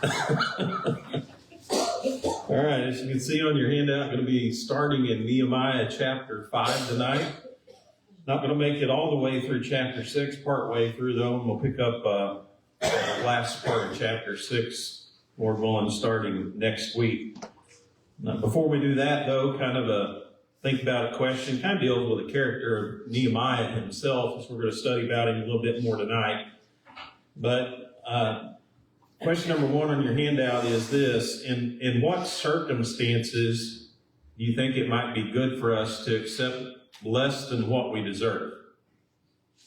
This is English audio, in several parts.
All right, as you can see on your handout, I'm going to be starting in Nehemiah Chapter 5 tonight. Not going to make it all the way through Chapter 6, part way through though, and we'll pick up the last part of Chapter 6, Lord willing, starting next week. Now, before we do that though, kind of a think about a question, kind of deals with the character of Nehemiah himself, as we're going to study about him a little bit more tonight. But question number one on your handout is this: in what circumstances do you think it might be good for us to accept less than what we deserve?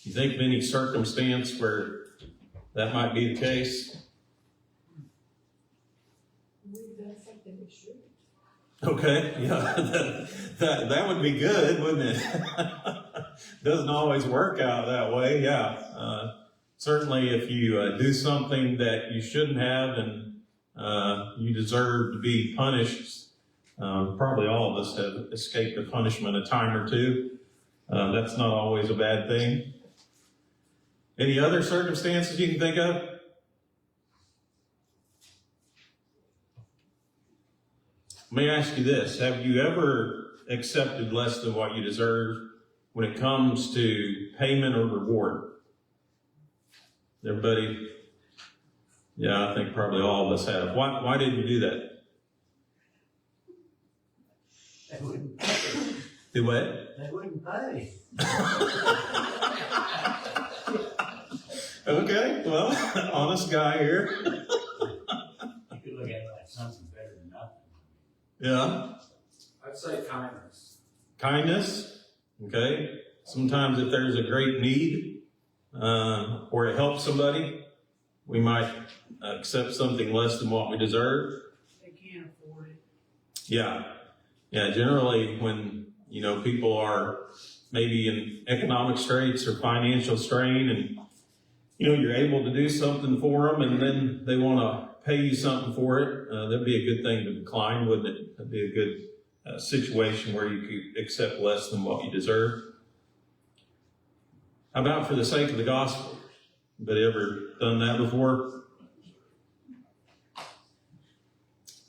Do you think of any circumstance where that might be the case? We've done something we should. Okay, yeah, that would be good, wouldn't it? Doesn't always work out that way, yeah. Certainly if you do something that you shouldn't have and you deserve to be punished, probably all of us have escaped the punishment a time or two. That's not always a bad thing. Any other circumstances you can think of? Let me ask you this. Have you ever accepted less than what you deserve when it comes to payment or reward? Everybody? Yeah, I think probably all of us have. Why did you do that? They wouldn't pay. Do what? They wouldn't pay. Okay, well, honest guy here. You could look at it like something better than nothing. Yeah. I'd say kindness. Kindness. Okay. Sometimes if there's a great need, or to help somebody, we might accept something less than what we deserve. They can't afford it. Yeah. Yeah, generally when, people are maybe in economic straits or financial strain and, you're able to do something for them and then they want to pay you something for it, that'd be a good thing to decline, wouldn't it? That'd be a good situation where you could accept less than what you deserve. How about for the sake of the gospel? Anybody ever done that before? I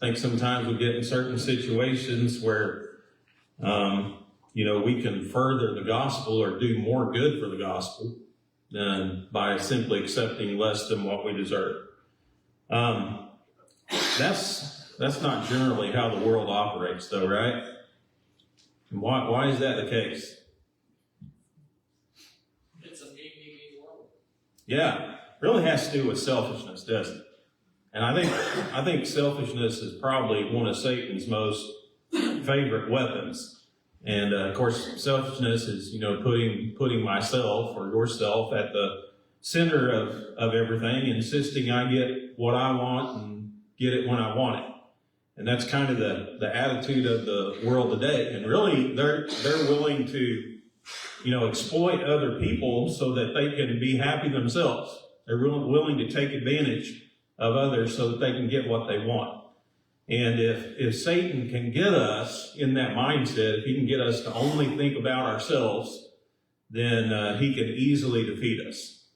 think sometimes we get in certain situations where, we can further the gospel or do more good for the gospel than by simply accepting less than what we deserve. That's not generally how the world operates, though, right? And why is that the case? Yeah, really has to do with selfishness, doesn't it? And I think selfishness is probably one of Satan's most favorite weapons. And of course, selfishness is putting myself or yourself at the center of everything, insisting I get what I want and get it when I want it. And that's kind of the attitude of the world today. And really, they're willing to exploit other people so that they can be happy themselves. They're willing to take advantage of others so that they can get what they want. And if Satan can get us in that mindset, if he can get us to only think about ourselves, then he can easily defeat us.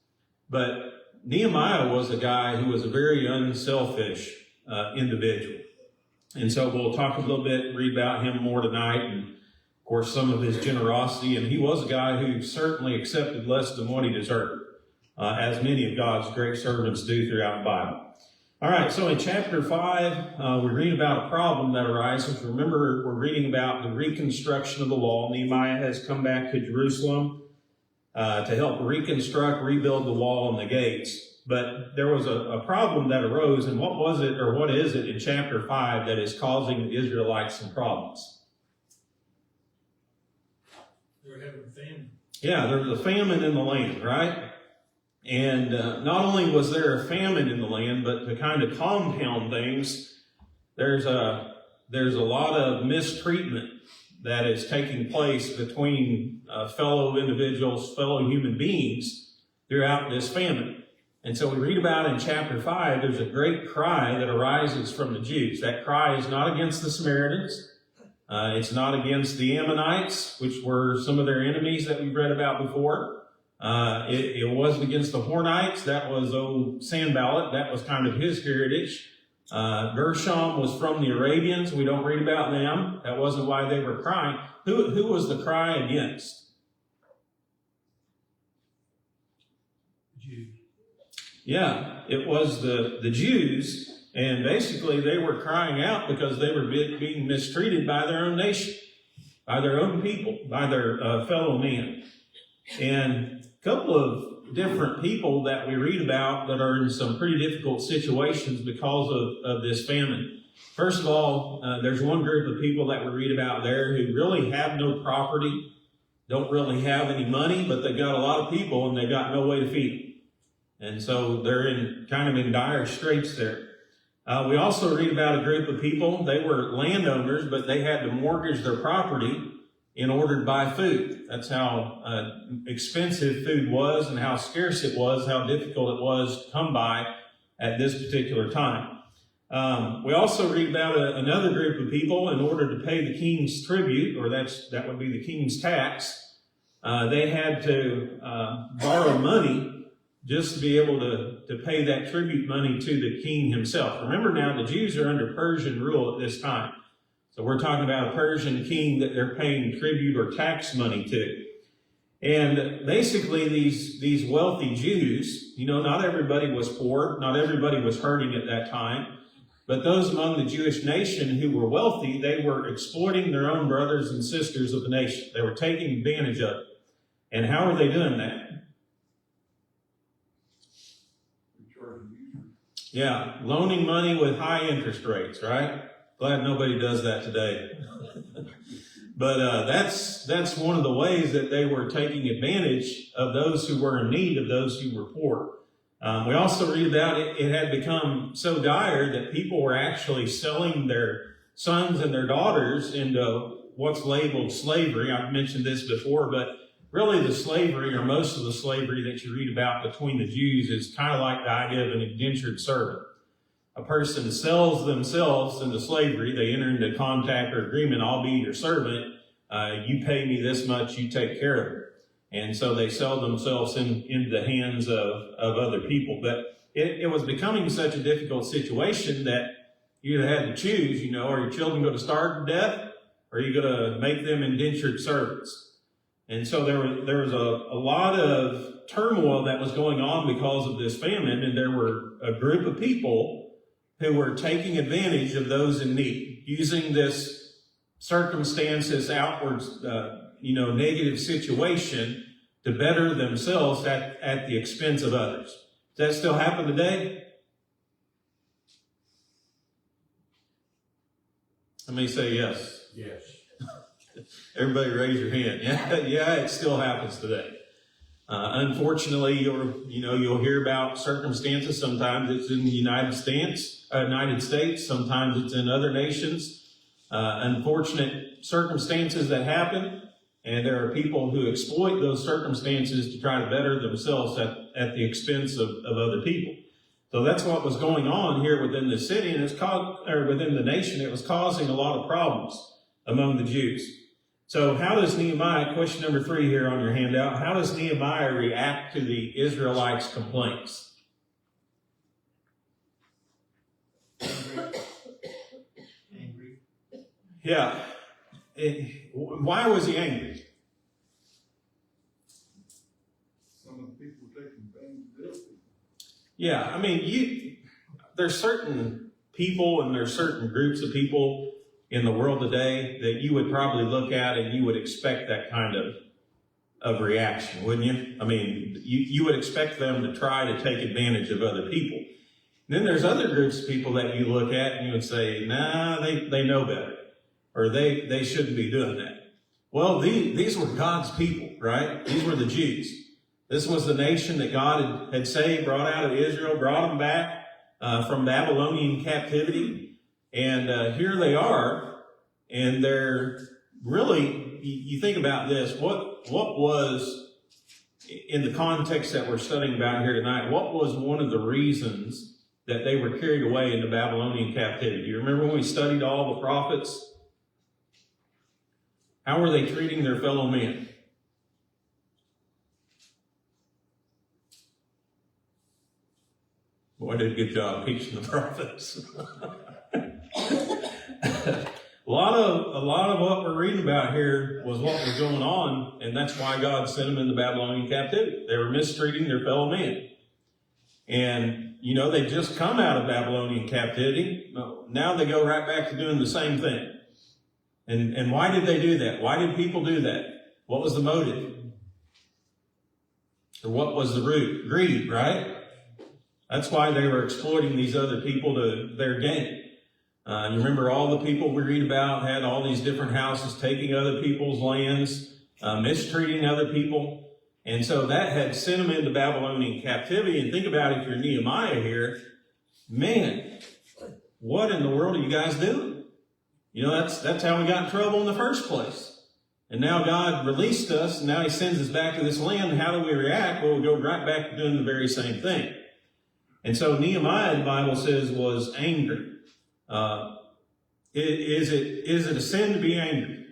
But Nehemiah was a guy who was a very unselfish individual. And so we'll talk a little bit, read about him more tonight, and of course, some of his generosity, and he was a guy who certainly accepted less than what he deserved, as many of God's great servants do throughout the Bible. All right, so in chapter 5, we're reading about a problem that arises. Remember, we're reading about the reconstruction of the wall. Nehemiah has come back to Jerusalem to help rebuild the wall and the gates. But there was a problem that arose, and what was it, or what is it in chapter 5 that is causing the Israelites some problems? They're having famine. Yeah, there was a famine in the land, right? And not only was there a famine in the land, but to kind of compound things, there's a lot of mistreatment that is taking place between fellow individuals, fellow human beings throughout this famine. And so we read about in chapter 5, there's a great cry that arises from the Jews. That cry is not against the Samaritans. It's not against the Ammonites, which were some of their enemies that we've read about before. It wasn't against the Hornites. That was old Sanballat. That was kind of his heritage. Gershom was from the Arabians. We don't read about them. That wasn't why they were crying. Who was the cry against? Jews. Yeah, it was the Jews, and basically they were crying out because they were being mistreated by their own nation, by their own people, by their fellow men. And a couple of different people that we read about that are in some pretty difficult situations because of this famine. First of all, there's one group of people that we read about there who really have no property, don't really have any money, but they've got a lot of people and they've got no way to feed them. And so they're kind of in dire straits there. We also read about a group of people. They were landowners, but they had to mortgage their property in order to buy food. That's how expensive food was and how scarce it was, how difficult it was to come by at this particular time. We also read about another group of people. In order to pay the king's tribute, or that would be the king's tax, they had to borrow money just to be able to pay that tribute money to the king himself. Remember now, the Jews are under Persian rule at this time. So we're talking about a Persian king that they're paying tribute or tax money to. And basically these wealthy Jews, not everybody was poor, not everybody was hurting at that time, but those among the Jewish nation who were wealthy, they were exploiting their own brothers and sisters of the nation. They were taking advantage of it. And how are they doing that? Yeah, loaning money with high interest rates, right? Glad nobody does that today. But that's one of the ways that they were taking advantage of those who were in need, of those who were poor. We also read about it had become so dire that people were actually selling their sons and their daughters into what's labeled slavery. I've mentioned this before, but really the slavery, or most of the slavery that you read about between the Jews, is kind of like the idea of an indentured servant. A person sells themselves into slavery. They enter into contact or agreement, I'll be your servant. You pay me this much, you take care of it. And so they sell themselves into the hands of other people. But it was becoming such a difficult situation that you had to choose, are your children going to starve to death, or are you going to make them indentured servants? And so there was a lot of turmoil that was going on because of this famine, and there were a group of people who were taking advantage of those in need, using this circumstances, outwards, negative situation to better themselves at the expense of others. Does that still happen today? Let me say yes. Yes. Everybody raise your hand. Yeah, it still happens today. Unfortunately, you'll hear about circumstances. Sometimes it's in the United States. Sometimes it's in other nations. Unfortunate circumstances that happen, and there are people who exploit those circumstances to try to better themselves at the expense of other people. So that's what was going on here within the city, and within the nation. It was causing a lot of problems among the Jews. So how does Nehemiah, question number 3 here on your handout, how does Nehemiah react to the Israelites' complaints? Angry. Yeah. Why was he angry? Some of the people taking advantage of this. Yeah, there's certain people and there's certain groups of people in the world today that you would probably look at and you would expect that kind of reaction, wouldn't you? You would expect them to try to take advantage of other people. And then there's other groups of people that you look at and you would say, nah, they know better, or they shouldn't be doing that. Well, these were God's people, right? These were the Jews. This was the nation that God had saved, brought out of Israel, brought them back from Babylonian captivity. And here they are, and they're really, you think about this, what was, in the context that we're studying about here tonight, what was one of the reasons that they were carried away into Babylonian captivity? You remember when we studied all the prophets? How were they treating their fellow men? Boy, I did a good job teaching the prophets. A lot of what we're reading about here was what was going on, and that's why God sent them into Babylonian captivity. They were mistreating their fellow man. And, you know, they just come out of Babylonian captivity. Now they go right back to doing the same thing. And why did they do that? Why did people do that? What was the motive? Or what was the root? Greed, right? That's why they were exploiting these other people to their gain. You remember all the people we read about had all these different houses, taking other people's lands, mistreating other people. And so that had sent them into Babylonian captivity. And think about it, if you're Nehemiah here, man, what in the world are you guys doing? You know, that's how we got in trouble in the first place. And now God released us, and now he sends us back to this land. How do we react? Well, we go right back to doing the very same thing. And so Nehemiah, the Bible says, was angry. Is it a sin to be angry?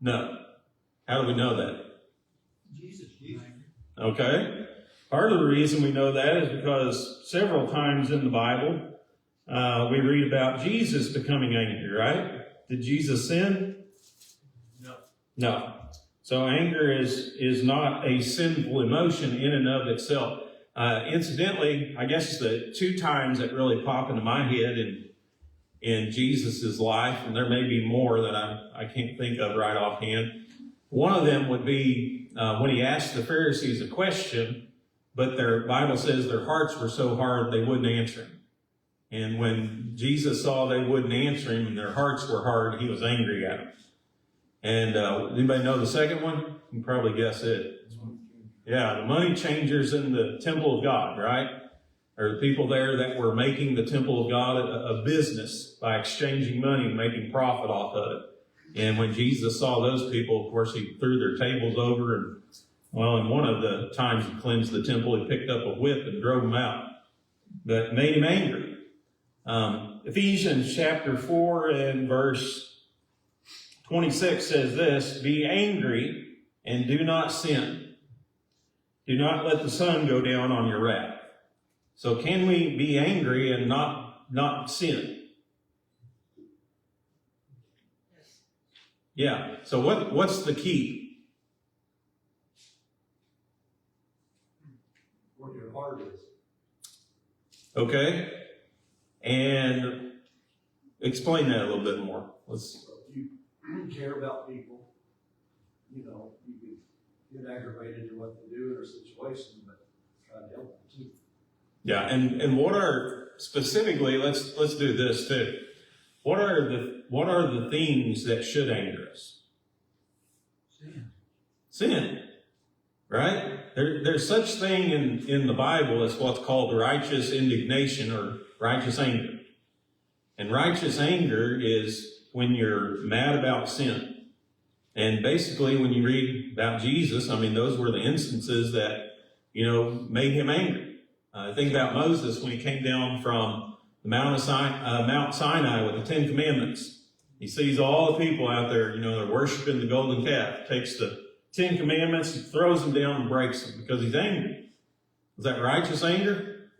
No. How do we know that? Jesus. Okay. Part of the reason we know that is because several times in the Bible, we read about Jesus becoming angry, right? Did Jesus sin? No. So anger is not a sinful emotion in and of itself. Incidentally, I guess the two times that really pop into my head in Jesus' life, and there may be more that I can't think of right offhand. One of them would be when he asked the Pharisees a question, but their Bible says their hearts were so hard they wouldn't answer him. And when Jesus saw they wouldn't answer him and their hearts were hard, he was angry at them. And anybody know the second one? You can probably guess it. Yeah, the money changers in the temple of God, right? Or the people there that were making the temple of God a business by exchanging money and making profit off of it. And when Jesus saw those people, of course, he threw their tables over. And, well, in one of the times he cleansed the temple, he picked up a whip and drove them out. That made him angry. Ephesians chapter 4 and verse 26 says this, "Be angry and do not sin. Do not let the sun go down on your wrath." So can we be angry and not sin? Yeah. So what's the key? What your heart is. Okay. And explain that a little bit more. So if you care about people, you know, you could get aggravated at what they do in their situation, but try to help them too. Yeah, and what are specifically, let's do this too. What are the things that should anger us? Sin. Right? There's such thing in the Bible as what's called righteous indignation or righteous anger. And righteous anger is when you're mad about sin. And basically when you read about Jesus, I mean, those were the instances that, you know, made him angry. Think about Moses when he came down from the Mount Sinai with the Ten Commandments. He sees all the people out there, you know, they're worshiping the golden calf. Takes the 10 Commandments, he throws them down and breaks them because he's angry. Was that righteous anger?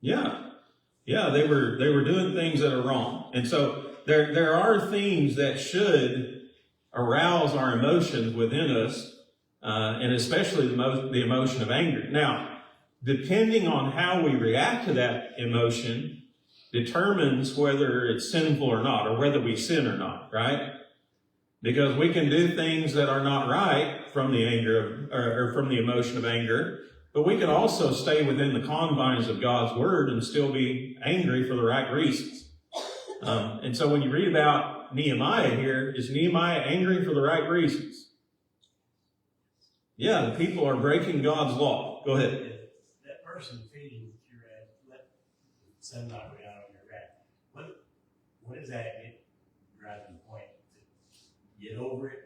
Yeah. Yeah, they were doing things that are wrong. And so there are things that should arouse our emotions within us, and especially the emotion of anger. Now, depending on how we react to that emotion determines whether it's sinful or not, or whether we sin or not, right? Because we can do things that are not right from the anger or from the emotion of anger, but we can also stay within the confines of God's word and still be angry for the right reasons. And so when you read about Nehemiah here, is Nehemiah angry for the right reasons? Yeah, the people are breaking God's law. Go ahead. That person feeding your wrath, let the sun not go down on your wrath. What is that driving point? To get over it?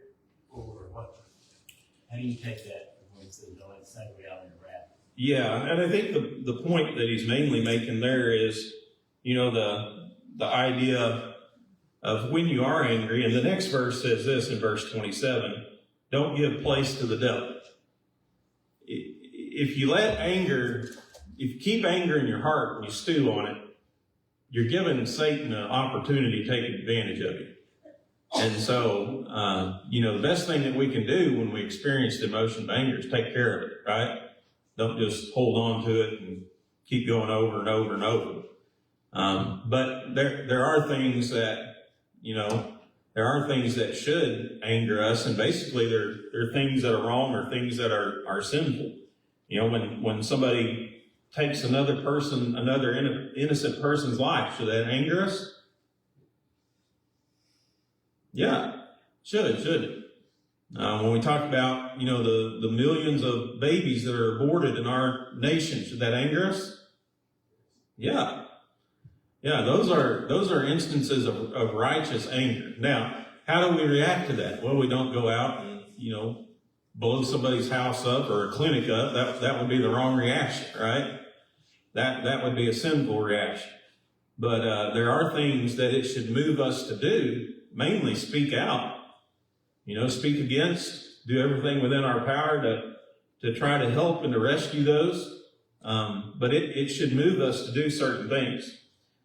Or what? How do you take that when it says don't let the sun go down on your wrath? Yeah, and I think the point that he's mainly making there is, you know, the idea of when you are angry, and the next verse says this in verse 27, don't give place to the devil. if you keep anger in your heart and you stew on it, you're giving Satan an opportunity to take advantage of you. And so, the best thing that we can do when we experience the emotion of anger is take care of it, right? Don't just hold on to it and keep going over and over and over. But there are things that, there are things that should anger us, and basically there are things that are wrong or things that are sinful. When somebody takes another innocent person's life, should that anger us? Yeah, shouldn't it? When we talk about, the millions of babies that are aborted in our nation, should that anger us? Yeah. Yeah, those are instances of righteous anger. Now, how do we react to that? Well, we don't go out and, blow somebody's house up or a clinic up. That would be the wrong reaction, right? That would be a sinful reaction. But there are things that it should move us to do, mainly speak out. Speak against, do everything within our power to try to help and to rescue those. But it should move us to do certain things.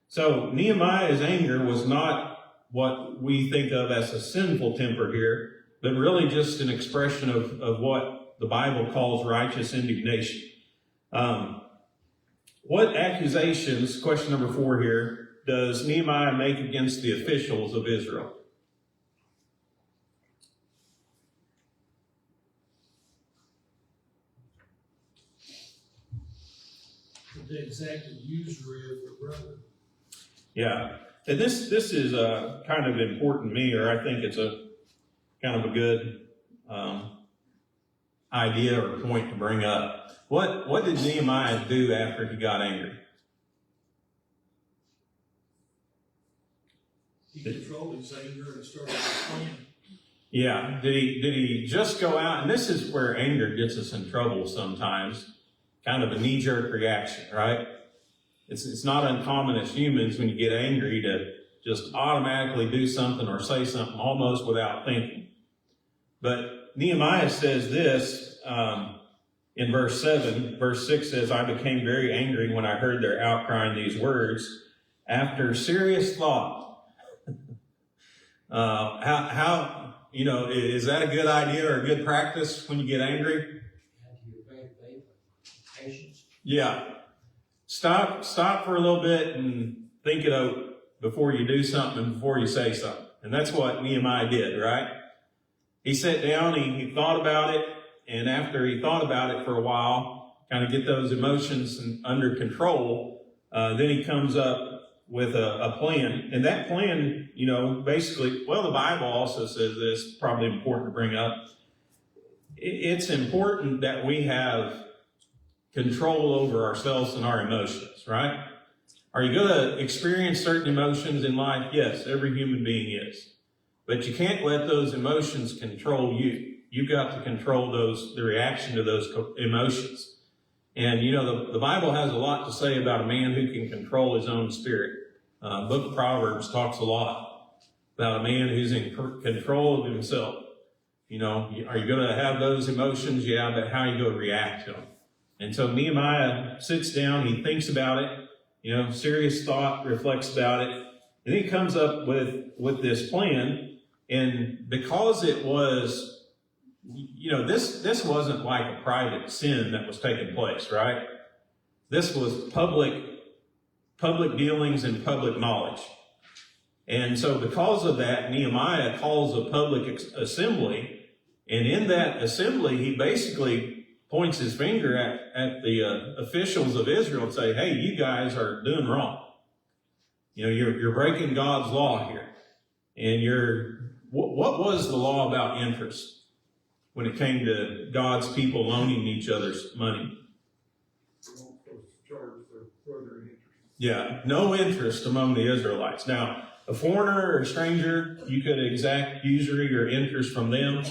So Nehemiah's anger was not what we think of as a sinful temper here, but really just an expression of what the Bible calls righteous indignation. What accusations, question number 4 here, does Nehemiah make against the officials of Israel? The exacted usury of the brother. Yeah, and this is kind of important to me, or I think it's a kind of a good idea or point to bring up. What did Nehemiah do after he got angry? He controlled his anger and started praying. Yeah, did he just go out? And this is where anger gets us in trouble sometimes. Kind of a knee-jerk reaction, right? It's not uncommon as humans when you get angry to just automatically do something or say something almost without thinking. But Nehemiah says this in verse 7. Verse 6 says, I became very angry when I heard their outcrying these words. After serious thought, is that a good idea or a good practice when you get angry? Yeah. Stop for a little bit and think it over before you do something, before you say something. And that's what Nehemiah did, right? He sat down, he thought about it, and after he thought about it for a while, kind of get those emotions under control, then he comes up with a plan. And that plan, basically, the Bible also says this, probably important to bring up. It's important that we have control over ourselves and our emotions, right? Are you going to experience certain emotions in life? Yes, every human being is. But you can't let those emotions control you. You've got to control the reaction to those emotions. And, the Bible has a lot to say about a man who can control his own spirit. Book of Proverbs talks a lot about a man who's in control of himself. Are you going to have those emotions? Yeah, but how are you going to react to them? And so Nehemiah sits down, he thinks about it, serious thought, reflects about it, and he comes up with this plan. And because it was, this wasn't like a private sin that was taking place, right? This was public dealings and public knowledge. And so because of that, Nehemiah calls a public assembly, and in that assembly, he basically points his finger at the officials of Israel and say, hey, you guys are doing wrong. You're breaking God's law here. And what was the law about interest when it came to God's people loaning each other's money? Yeah, no interest among the Israelites. Now, a foreigner or a stranger, you could exact usury or interest from them.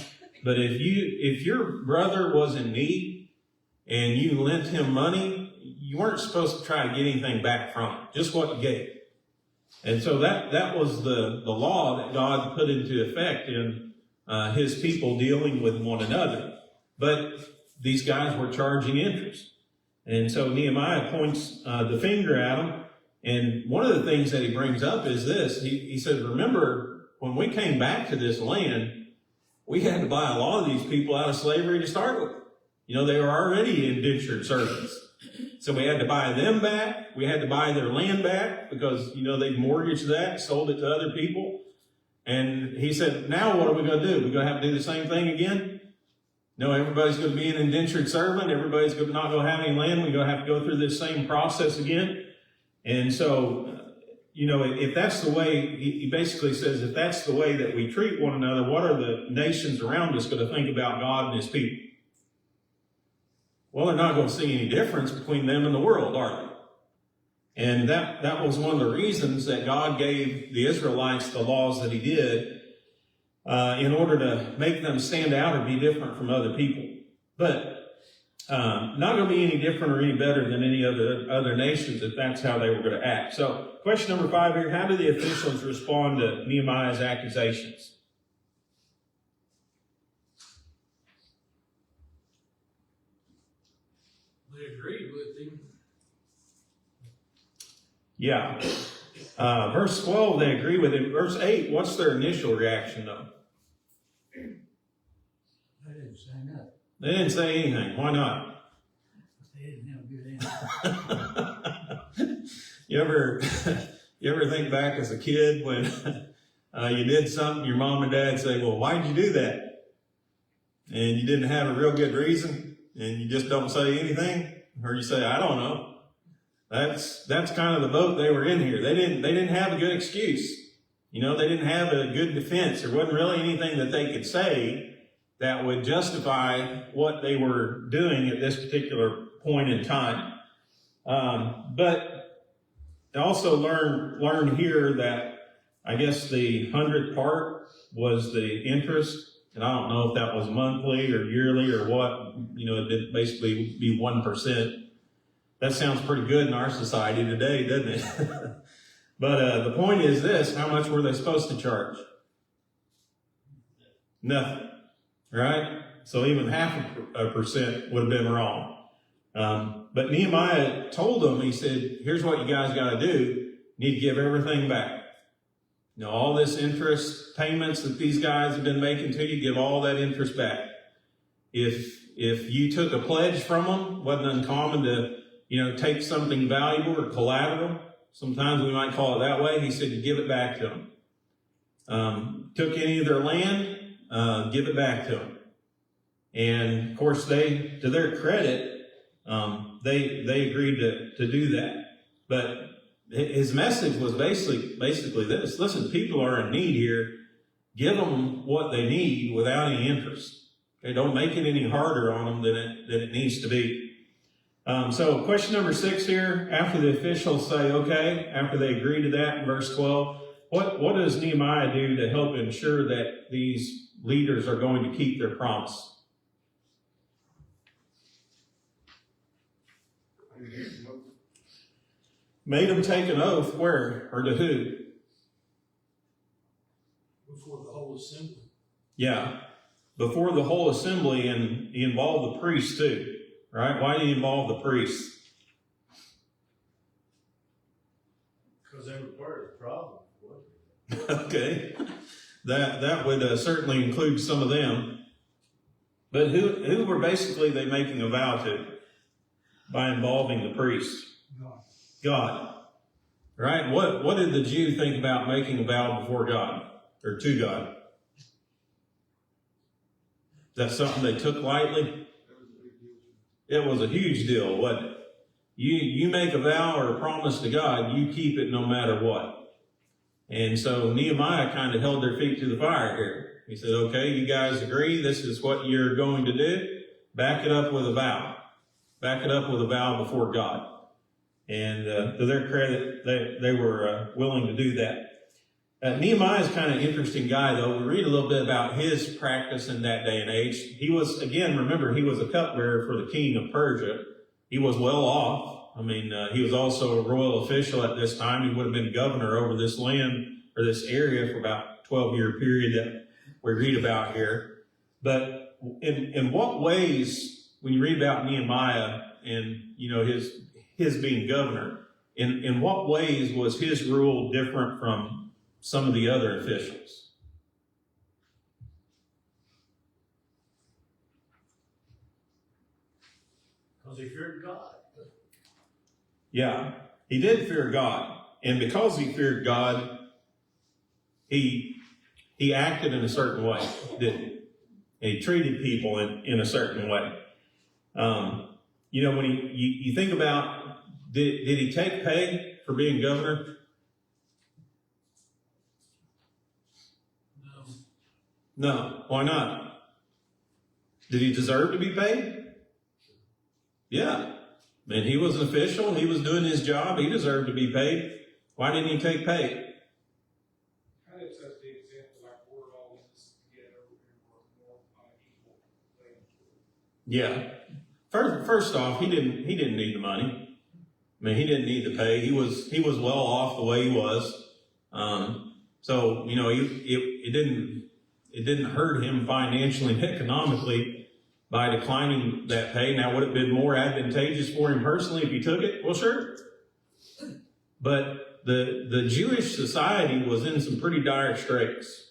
But if your brother was in need and you lent him money, you weren't supposed to try to get anything back from him, just what you gave. And so that was the law that God put into effect in his people dealing with one another. But these guys were charging interest. And so Nehemiah points the finger at them. And one of the things that he brings up is this. He says, remember, when we came back to this land, we had to buy a lot of these people out of slavery to start with. You know, they were already indentured servants. So we had to buy them back. We had to buy their land back because, you know, they mortgaged that, sold it to other people. And he said, now what are we going to do? We're going to have to do the same thing again? No, everybody's going to be an indentured servant. Everybody's not going to have any land. We're going to have to go through this same process again. And so, you know, if that's the way, he basically says, if that's the way that we treat one another, what are the nations around us going to think about God and his people? Well, they're not going to see any difference between them and the world, are they? And that was one of the reasons that God gave the Israelites the laws that he did in order to make them stand out or be different from other people. But not going to be any different or any better than any other nations if that's how they were going to act. So question number 5 here, how do the officials respond to Nehemiah's accusations? They agreed with him. Yeah. Verse 12, they agree with him. Verse 8, what's their initial reaction though? They didn't say nothing. They didn't say anything. Why not? They didn't have a good answer. You ever think back as a kid when you did something, your mom and dad say, well, why'd you do that? And you didn't have a real good reason and you just don't say anything, or you say, I don't know. That's kind of the boat they were in here. They didn't have a good excuse. You know, they didn't have a good defense. There wasn't really anything that they could say that would justify what they were doing at this particular point in time. But I also learned here that I guess the 100th part was the interest. And I don't know if that was monthly or yearly or what. You know, it did basically be 1%. That sounds pretty good in our society today, doesn't it? But the point is this, how much were they supposed to charge? Nothing, right? So even 0.5% would have been wrong. But Nehemiah told them, he said, here's what you guys got to do. You need to give everything back. You know, all this interest payments that these guys have been making to you, give all that interest back. If you took a pledge from them, it wasn't uncommon to, you know, take something valuable or collateral. Sometimes we might call it that way. He said you give it back to them. Took any of their land, give it back to them. And of course, to their credit, they agreed to do that. But his message was basically this: listen, people are in need here. Give them what they need without any interest. Okay, don't make it any harder on them than it needs to be. So question number 6 here, after the officials say, okay, after they agree to that in verse 12, what does Nehemiah do to help ensure that these leaders are going to keep their promise? Made them take an oath where or to who? Before the whole assembly. Yeah, before the whole assembly, and he involved the priests too. Right? Why did he involve the priests? Because they were part of the problem, wasn't it? Okay. That would certainly include some of them. But who were basically they making a vow to by involving the priests? God. Right? What did the Jew think about making a vow before God or to God? Is that something they took lightly? It was a huge deal, wasn't it? You make a vow or a promise to God, you keep it no matter what. And so Nehemiah kind of held their feet to the fire here. He said, okay, you guys agree, this is what you're going to do. Back it up with a vow. Back it up with a vow before God. And to their credit, they were willing to do that. Nehemiah is kind of an interesting guy, though. We read a little bit about his practice in that day and age. He was, again, remember, he was a cupbearer for the king of Persia. He was well off. I mean, he was also a royal official at this time. He would have been governor over this land or this area for about a 12-year period that we read about here. But in what ways when you read about Nehemiah and, his being governor, in what ways was his rule different from some of the other officials? Because he feared God. Yeah, he did fear God. And because he feared God, he acted in a certain way, didn't he? And he treated people in a certain way. When you think about, did he take pay for being governor? No. No. Why not? Did he deserve to be paid? Yeah. And he was an official. He was doing his job. He deserved to be paid. Why didn't he take pay? I think that's the example, like we're all in this together and we're more on an equal playing field. Yeah. First off, he didn't need the money. I mean, he didn't need the pay. He was well off the way he was. So it didn't hurt him financially and economically by declining that pay. Now, would it have been more advantageous for him personally if he took it? Well, sure. But the Jewish society was in some pretty dire straits.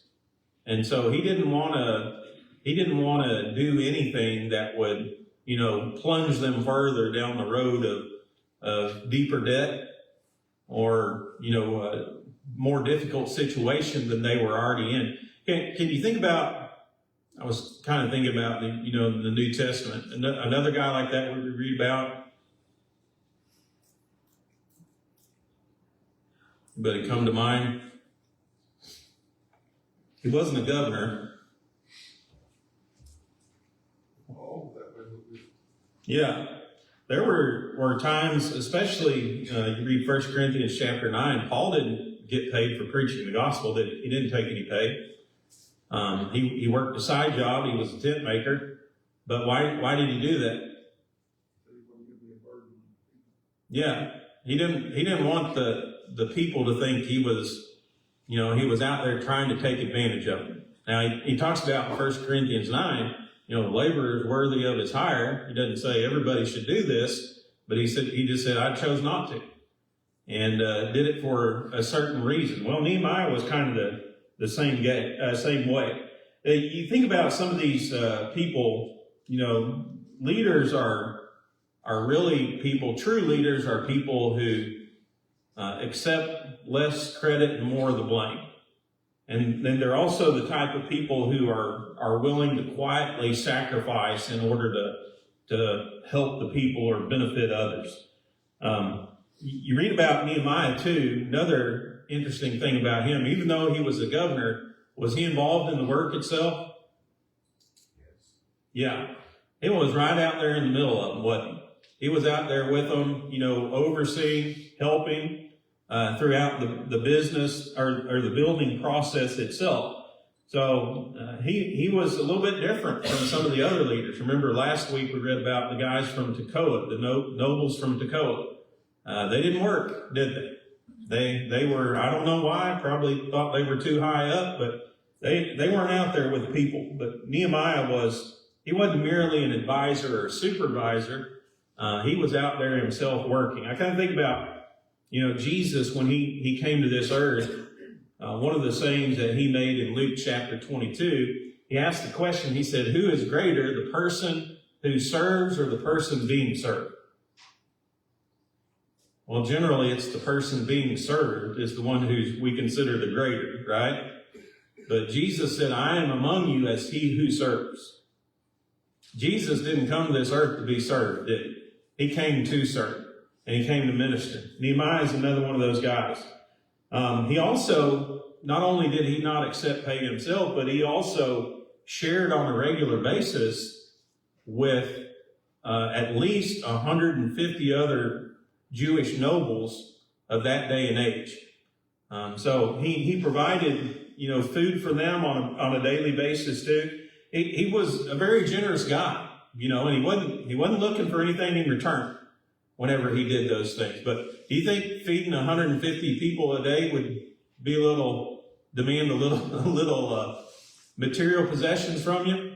And so he didn't want to do anything that would, plunge them further down the road of deeper debt or, a more difficult situation than they were already in. Can you think about, I was kind of thinking about the New Testament. Another guy like that we read about. Anybody come to mind? He wasn't a governor. Oh, that was Yeah. There were times, especially you read 1 Corinthians chapter 9, Paul didn't get paid for preaching the gospel. He didn't take any pay. He worked a side job. He was a tent maker. But why did he do that? Yeah, he didn't want the people to think he was out there trying to take advantage of them. Now he talks about in 1 Corinthians 9, the laborer is worthy of his hire. He doesn't say everybody should do this, but he just said I chose not to, and did it for a certain reason. Well, Nehemiah was kind of the same way. You think about some of these people. Leaders are really people. True leaders are people who accept less credit and more of the blame. And then they're also the type of people who are willing to quietly sacrifice in order to help the people or benefit others. You read about Nehemiah too. Another interesting thing about him, even though he was a governor, was he involved in the work itself? Yeah. He was right out there in the middle of them, wasn't he? He was out there with them, overseeing, helping throughout the business or the building process itself. So he was a little bit different from some of the other leaders. Remember last week we read about the guys from Tekoa, the nobles from Tekoa. They didn't work, did they? They were, I don't know why, probably thought they were too high up, but they weren't out there with the people. But Nehemiah he wasn't merely an advisor or a supervisor. He was out there himself working. I kind of think about, Jesus when he came to this earth. One of the sayings that he made in Luke chapter 22, he asked the question, he said, who is greater, the person who serves or the person being served? Well, generally it's the person being served is the one who we consider the greater, right? But Jesus said, I am among you as he who serves. Jesus didn't come to this earth to be served, did he? He came to serve, and he came to minister. Nehemiah is another one of those guys. He also, not only did he not accept pay himself, but he also shared on a regular basis with at least 150 other Jewish nobles of that day and age. So he provided, food for them on a daily basis too. He was a very generous guy, and he wasn't looking for anything in return whenever he did those things. But do you think feeding 150 people a day would be demand a little material possessions from you?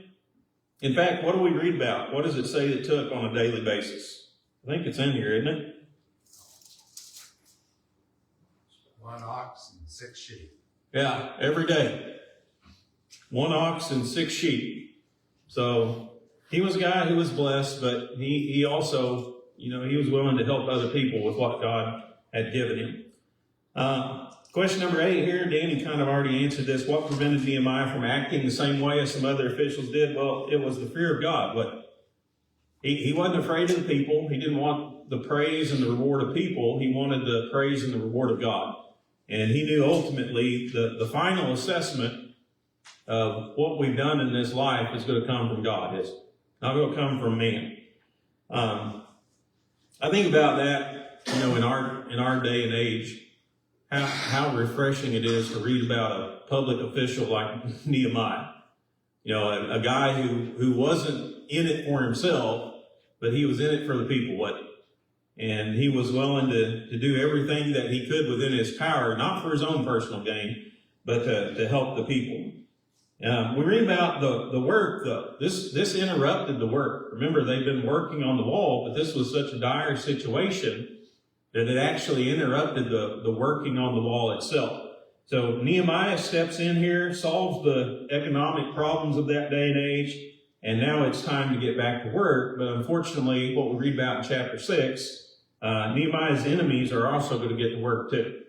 In fact, what do we read about? What does it say it took on a daily basis? I think it's in here, isn't it? 1 ox and 6 sheep. Yeah, every day. 1 ox and 6 sheep. So he was a guy who was blessed, but he also, he was willing to help other people with what God had given him. Question number 8 here, Danny kind of already answered this. What prevented Nehemiah from acting the same way as some other officials did? Well, it was the fear of God. But he wasn't afraid of the people. He didn't want the praise and the reward of people. He wanted the praise and the reward of God. And he knew ultimately the final assessment of what we've done in this life is going to come from God. It's not going to come from man. I think about that, in our day and age, how refreshing it is to read about a public official like Nehemiah. A guy who wasn't in it for himself, but he was in it for the people, wasn't he? And he was willing to do everything that he could within his power, not for his own personal gain, but to help the people. We read about the work, though. This interrupted the work. Remember, they've been working on the wall, but this was such a dire situation that it actually interrupted the working on the wall itself. So Nehemiah steps in here, solves the economic problems of that day and age, and now it's time to get back to work. But unfortunately, what we read about in chapter 6, Nehemiah's enemies are also going to get to work too.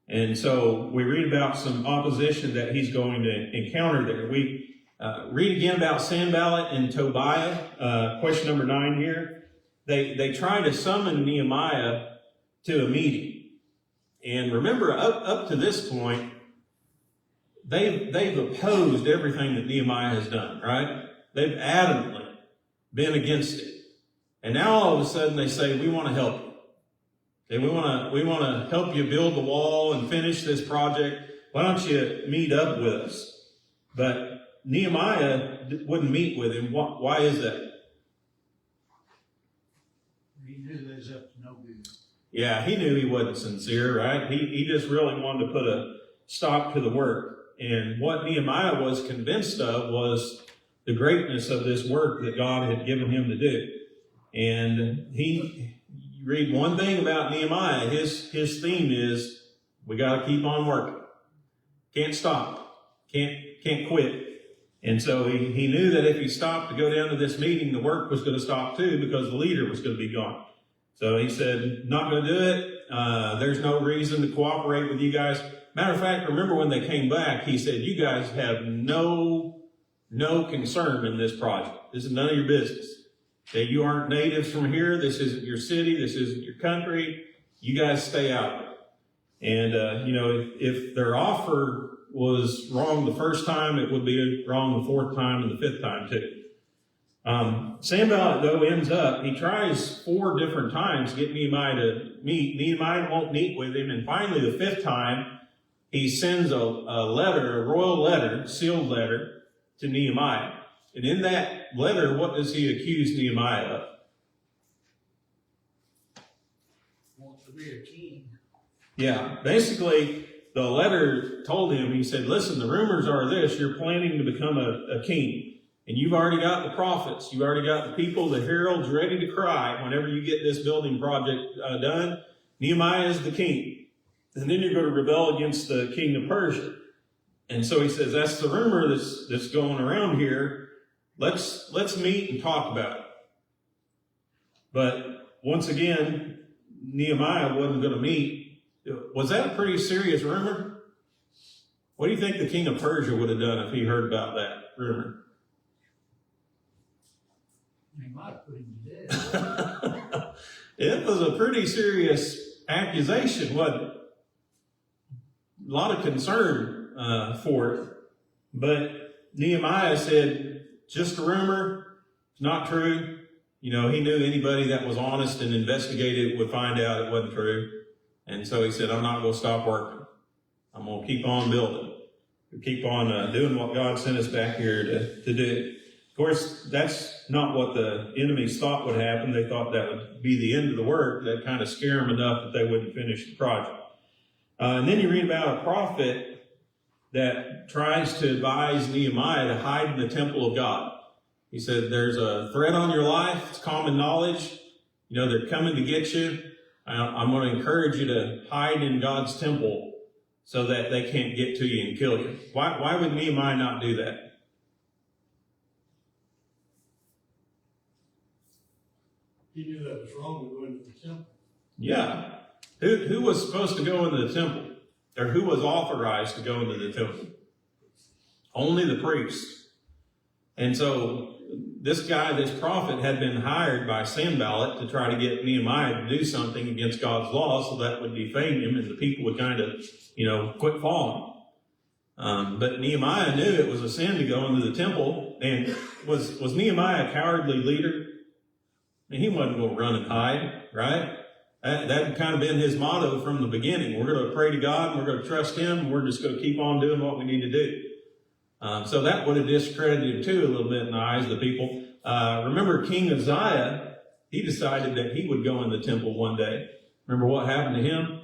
And so we read about some opposition that he's going to encounter there. We read again about Sanballat and Tobiah. Question number 9 here. They try to summon Nehemiah to a meeting. And remember, up to this point, they've opposed everything that Nehemiah has done, right? They've adamantly been against it. And now all of a sudden they say, we want to help you. Okay, we want to help you build the wall and finish this project. Why don't you meet up with us? But Nehemiah wouldn't meet with him. Why is that? He knew they was up to no good. Yeah, he knew he wasn't sincere, right? He just really wanted to put a stop to the work. And what Nehemiah was convinced of was the greatness of this work that God had given him to do. And you read one thing about Nehemiah, his theme is, we got to keep on working. Can't stop. Can't quit. And so he knew that if he stopped to go down to this meeting, the work was going to stop too, because the leader was going to be gone. So he said, not going to do it. There's no reason to cooperate with you guys. Matter of fact, remember when they came back, he said, you guys have no concern in this project. This is none of your business. Okay, you aren't natives from here. This isn't your city. This isn't your country. You guys stay out of it. And, if their offer was wrong the first time, it would be wrong the 4th time and the 5th time too. Sanballat, though, ends up, he tries 4 different times to get Nehemiah to meet. Nehemiah won't meet with him. And finally, the 5th time, he sends a royal letter, sealed letter to Nehemiah. And in that letter, what does he accuse Nehemiah of? Wants to be a king. Yeah, basically, the letter told him, he said, listen, the rumors are this, you're planning to become a king. And you've already got the prophets, you've already got the people, the heralds ready to cry whenever you get this building project done. Nehemiah is the king. And then you're going to rebel against the king of Persia. And so he says, that's the rumor that's going around here. Let's meet and talk about it. But once again, Nehemiah wasn't going to meet. Was that a pretty serious rumor? What do you think the king of Persia would have done if he heard about that rumor? He might have put him to death. It was a pretty serious accusation, wasn't it? A lot of concern for it. But Nehemiah said, just a rumor, it's not true. He knew anybody that was honest and investigated would find out it wasn't true. And so he said, I'm not going to stop working. I'm going to keep on building. Keep on doing what God sent us back here to do. Of course, that's not what the enemies thought would happen. They thought that would be the end of the work. That kind of scare them enough that they wouldn't finish the project. And then you read about a prophet that tries to advise Nehemiah to hide in the temple of God. He said, there's a threat on your life. It's common knowledge. You know, they're coming to get you. I'm going to encourage you to hide in God's temple so that they can't get to you and kill you. Why would Nehemiah not do that? He knew that was wrong to go into the temple. Yeah. Who was supposed to go into the temple? Or who was authorized to go into the temple? Only the priest. And so this guy, this prophet, had been hired by Sanballat to try to get Nehemiah to do something against God's law so that would defame him and the people would kind of, quit following. But Nehemiah knew it was a sin to go into the temple. And was Nehemiah a cowardly leader? I mean, he wasn't going to run and hide, right? That had kind of been his motto from the beginning. We're going to pray to God, and we're going to trust him, and we're just going to keep on doing what we need to do. So that would have discredited him too a little bit in the eyes of the people. Remember King Uzziah, he decided that he would go in the temple one day. Remember what happened to him?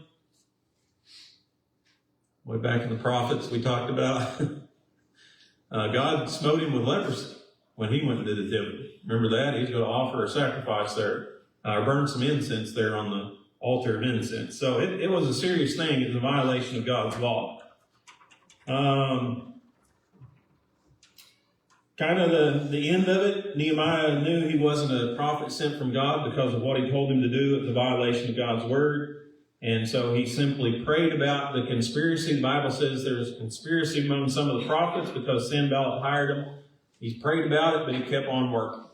Way back in the prophets we talked about. God smote him with leprosy when he went into the temple. Remember that? He's going to offer a sacrifice there, burn some incense there on the altar of incense. So it was a serious thing. It was a violation of God's law. Kind of the end of it, Nehemiah knew he wasn't a prophet sent from God because of what he told him to do. It was a violation of God's word. And so he simply prayed about the conspiracy. The Bible says there's a conspiracy among some of the prophets because Sanballat hired him. He prayed about it, but he kept on working.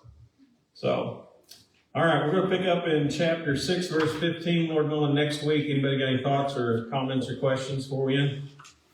So, all right, we're going to pick up in chapter 6, verse 15. Lord willing, next week. Anybody got any thoughts or comments or questions for you?